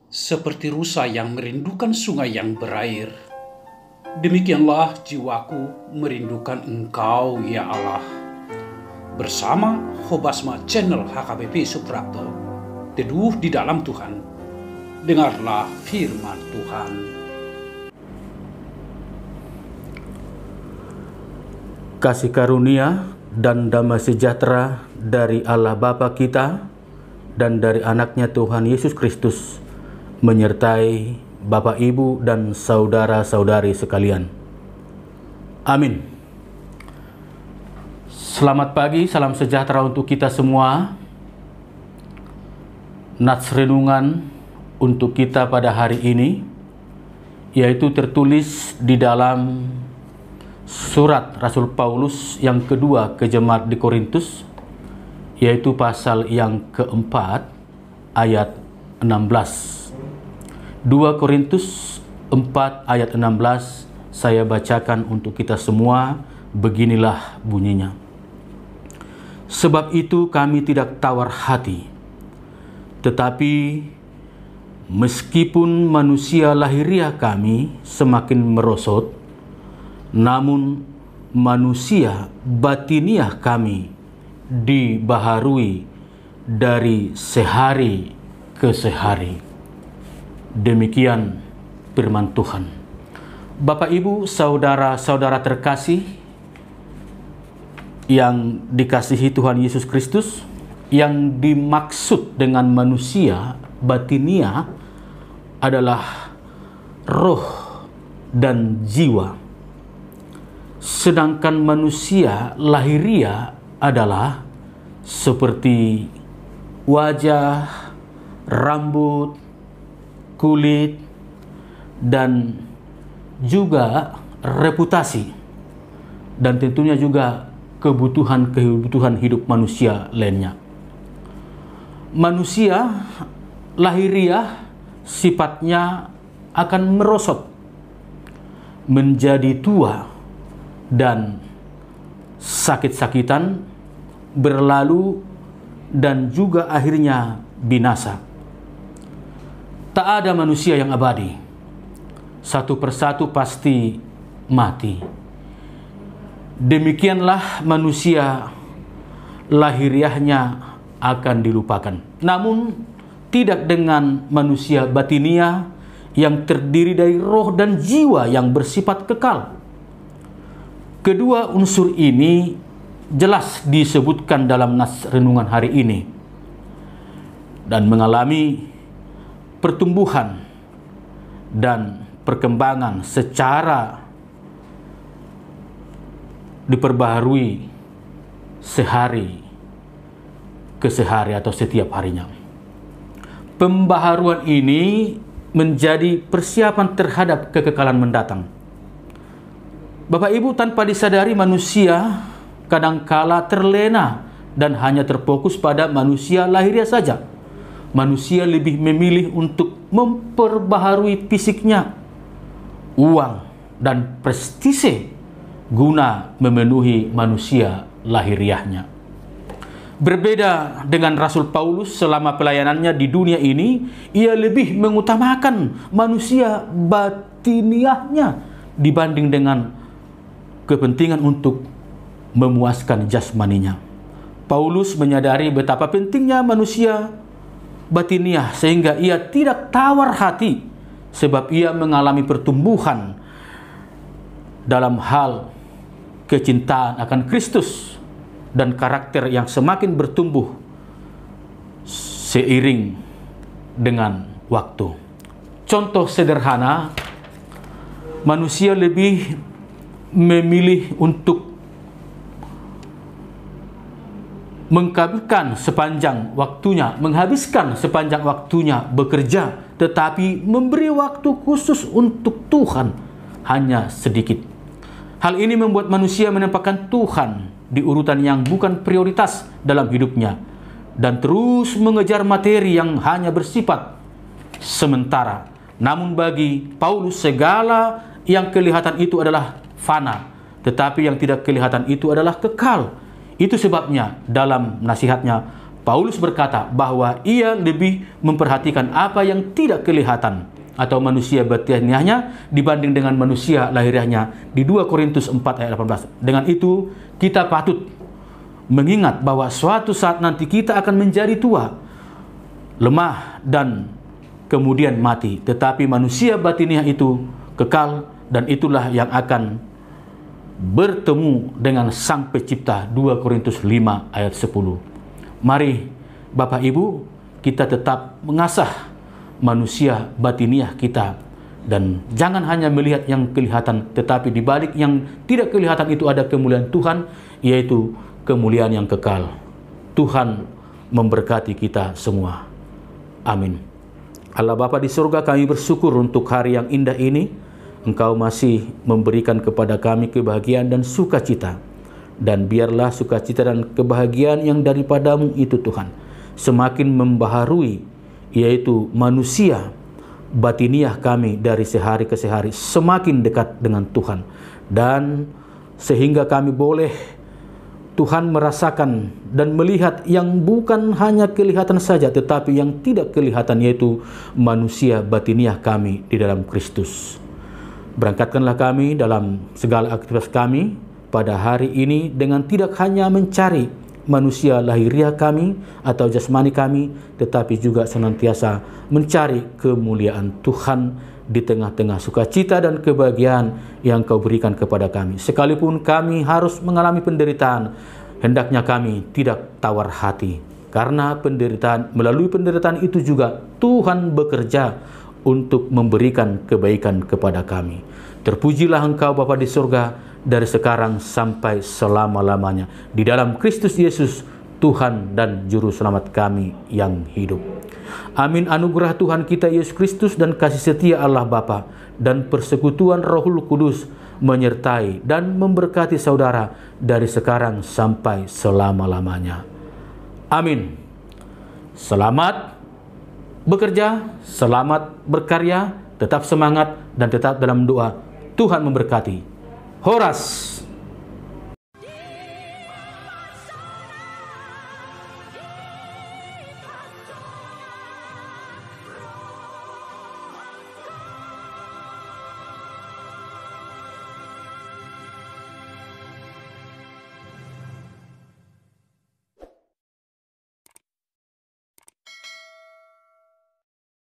seperti rusa yang merindukan sungai yang berair. Demikianlah jiwaku merindukan Engkau, ya Allah. Bersama Hobasma Channel HKBP Suprapto, teduh di dalam Tuhan. Dengarlah firman Tuhan. Kasih karunia dan damai sejahtera dari Allah Bapa kita dan dari anaknya Tuhan Yesus Kristus menyertai Bapak, Ibu, dan saudara-saudari sekalian. Amin. Selamat pagi, salam sejahtera untuk kita semua. Nats renungan untuk kita pada hari ini, yaitu tertulis di dalam surat Rasul Paulus yang kedua ke jemaat di Korintus, yaitu pasal yang keempat ayat 16. 2 Korintus 4 ayat 16 saya bacakan untuk kita semua. Beginilah bunyinya. Sebab itu kami tidak tawar hati, tetapi meskipun manusia lahiriah kami semakin merosot, namun manusia batiniah kami dibaharui dari sehari ke sehari. Demikian firman Tuhan. Bapak, Ibu, saudara-saudara terkasih yang dikasihi Tuhan Yesus Kristus, yang dimaksud dengan manusia batiniah adalah roh dan jiwa. Sedangkan manusia lahiriah adalah seperti wajah, rambut, kulit, dan juga reputasi, dan tentunya juga kebutuhan hidup manusia lainnya. Manusia lahiriah sifatnya akan merosot, menjadi tua, dan sakit-sakitan, berlalu, dan juga akhirnya binasa. Tak ada manusia yang abadi. Satu persatu pasti mati. Demikianlah manusia lahiriahnya akan dilupakan. Namun tidak dengan manusia batiniah yang terdiri dari roh dan jiwa yang bersifat kekal. Kedua unsur ini jelas disebutkan dalam nas renungan hari ini dan mengalami pertumbuhan dan perkembangan secara diperbaharui sehari ke sehari atau setiap harinya. Pembaharuan ini menjadi persiapan terhadap kekekalan mendatang. Bapak, Ibu, tanpa disadari manusia kadangkala terlena dan hanya terfokus pada manusia lahiriah saja. Manusia lebih memilih untuk memperbaharui fisiknya, uang, dan prestise guna memenuhi manusia lahiriahnya. Berbeda dengan Rasul Paulus selama pelayanannya di dunia ini, ia lebih mengutamakan manusia batiniahnya dibanding dengan kepentingan untuk memuaskan jasmaninya. Paulus menyadari betapa pentingnya manusia batiniah sehingga ia tidak tawar hati, sebab ia mengalami pertumbuhan dalam hal kecintaan akan Kristus dan karakter yang semakin bertumbuh seiring dengan waktu. Contoh sederhana, manusia lebih memilih untuk menghabiskan sepanjang waktunya bekerja, tetapi memberi waktu khusus untuk Tuhan hanya sedikit. Hal ini membuat manusia menempatkan Tuhan di urutan yang bukan prioritas dalam hidupnya dan terus mengejar materi yang hanya bersifat sementara. Namun bagi Paulus segala yang kelihatan itu adalah fana, tetapi yang tidak kelihatan itu adalah kekal. Itu sebabnya dalam nasihatnya Paulus berkata bahwa ia lebih memperhatikan apa yang tidak kelihatan atau manusia batiniahnya dibanding dengan manusia lahiriahnya di 2 Korintus 4 ayat 18. Dengan itu kita patut mengingat bahwa suatu saat nanti kita akan menjadi tua, lemah, dan kemudian mati. Tetapi manusia batiniah itu kekal, dan itulah yang akan bertemu dengan Sang Pencipta. 2 Korintus 5 ayat 10. Mari Bapak Ibu, kita tetap mengasah manusia batiniah kita, dan jangan hanya melihat yang kelihatan, tetapi di balik yang tidak kelihatan itu ada kemuliaan Tuhan, yaitu kemuliaan yang kekal. Tuhan memberkati kita semua. Amin. Allah Bapa di surga, kami bersyukur untuk hari yang indah ini. Engkau masih memberikan kepada kami kebahagiaan dan sukacita. Dan biarlah sukacita dan kebahagiaan yang daripadamu itu Tuhan semakin membaharui, yaitu manusia batiniah kami dari sehari ke sehari semakin dekat dengan Tuhan. Dan sehingga kami boleh Tuhan merasakan dan melihat yang bukan hanya kelihatan saja, tetapi yang tidak kelihatan, yaitu manusia batiniah kami di dalam Kristus. Berangkatkanlah kami dalam segala aktivitas kami pada hari ini dengan tidak hanya mencari manusia lahiriah kami atau jasmani kami, tetapi juga senantiasa mencari kemuliaan Tuhan di tengah-tengah sukacita dan kebahagiaan yang Kau berikan kepada kami. Sekalipun kami harus mengalami penderitaan, hendaknya kami tidak tawar hati, karena melalui penderitaan itu juga Tuhan bekerja untuk memberikan kebaikan kepada kami. Terpujilah Engkau Bapa di surga, dari sekarang sampai selama-lamanya, di dalam Kristus Yesus, Tuhan dan Juru Selamat kami yang hidup. Amin. Anugerah Tuhan kita Yesus Kristus dan kasih setia Allah Bapa dan persekutuan Rohul Kudus menyertai dan memberkati saudara dari sekarang sampai selama-lamanya. Amin. Selamat bekerja, selamat berkarya, tetap semangat dan tetap dalam doa. Tuhan memberkati. Horas.